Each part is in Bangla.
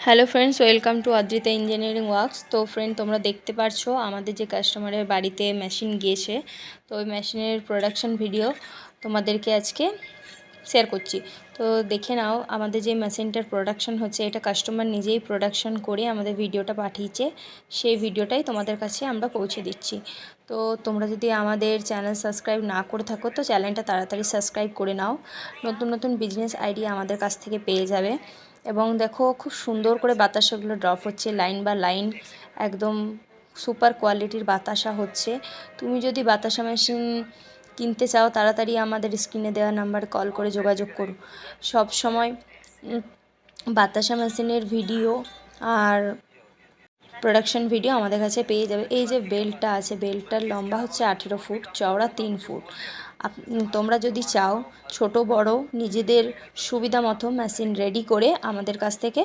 Hello friends, welcome to Adrita engineering works. তো ফ্রেন্ড, তোমরা দেখতে পারছো আমাদের যে কাস্টমারের বাড়িতে মেশিন গিয়েছে, তো ওই মেশিনের প্রোডাকশন ভিডিও তোমাদেরকে আজকে শেয়ার করছি। তো দেখে নাও, আমাদের যে মেশিনটার প্রোডাকশন হচ্ছে এটা কাস্টমার নিজেই প্রোডাকশন করে আমাদের ভিডিওটা পাঠিয়েছে। সেই ভিডিওটাই তোমাদের কাছে আমরা পৌঁছে দিচ্ছি। তো তোমরা যদি আমাদের চ্যানেল সাবস্ক্রাইব না করে থাকো তো চ্যানেলটা তাড়াতাড়ি সাবস্ক্রাইব করে নাও। নতুন নতুন বিজনেস আইডিয়া আমাদের কাছ থেকে পেয়ে যাবে। এবং দেখো, খুব সুন্দর করে বাতাসাগুলো ড্রপ হচ্ছে, লাইন বা লাইন, একদম সুপার কোয়ালিটির বাতাসা হচ্ছে। তুমি যদি বাতাসা মেশিন কিনতে চাও তাড়াতাড়ি আমাদের স্ক্রিনে দেওয়া নাম্বার কল করে যোগাযোগ করো। সব সময় বাতাসা মেশিনের ভিডিও আর প্রোডাকশন ভিডিও আমাদের কাছে পেয়ে যাবে। এই যে বেল্টটা আছে, বেল্টটার লম্বা হচ্ছে 18 ফুট, চওড়া 3 ফুট। তোমরা যদি চাও ছোট বড় নিজেদের সুবিধা মতো মেশিন রেডি করে আমাদের কাছ থেকে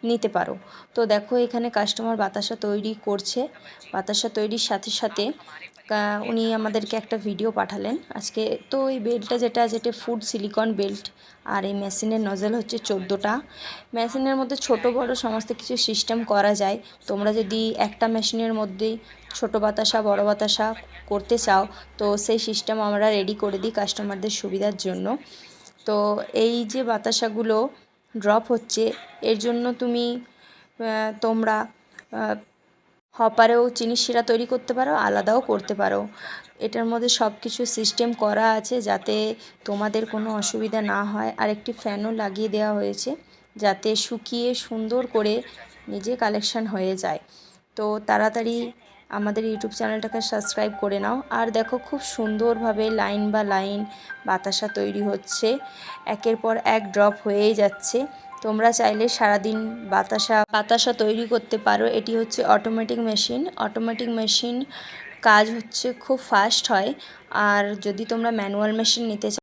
নিতে পারো। তো দেখো, এখানে কাস্টমার বাতাসা তৈরি করছে। বাতাসা তৈরির সাথে সাথে উনি আমাদেরকে একটা ভিডিও পাঠালেন আজকে। তো এই বেল্টটা যেটা ফুড সিলিকন বেল্ট, আর এই মেশিনের নজল হচ্ছে 14টা। মেশিনের মধ্যে ছোট বড় সমস্ত কিছু সিস্টেম করা যায়। তোমরা যদি একটা মেশিনের মধ্যেই ছোট বাতাসা বড় বাতাসা করতে চাও তো সেই সিস্টেম আমরা রেডি করে দিই কাস্টমারদের সুবিধার জন্য। তো এই যে বাতাসাগুলো ড্রপ হচ্ছে, এর জন্য তোমরা হপারেও চিনি শিরা তৈরি করতে পারো, আলাদাও করতে পারো। এটার মধ্যে সব কিছু সিস্টেম করা আছে যাতে তোমাদের কোনো অসুবিধা না হয়। আর একটি ফ্যানও লাগিয়ে দেওয়া হয়েছে যাতে শুকিয়ে সুন্দর করে নিজে কালেকশান হয়ে যায়। তো তাড়াতাড়ি আমাদের ইউটিউব চ্যানেলটাকে সাবস্ক্রাইব করে নাও। আর দেখো, খুব সুন্দরভাবে লাইন বা লাইন বাতাসা তৈরি হচ্ছে, একের পর এক ড্রপ হয়েই যাচ্ছে। তোমরা চাইলে সারাদিন বাতাসা তৈরি করতে পারো। এটি হচ্ছে অটোমেটিক মেশিন। অটোমেটিক মেশিন কাজ হচ্ছে খুব ফাস্ট হয়। আর যদি তোমরা ম্যানুয়াল মেশিন নিতে চাও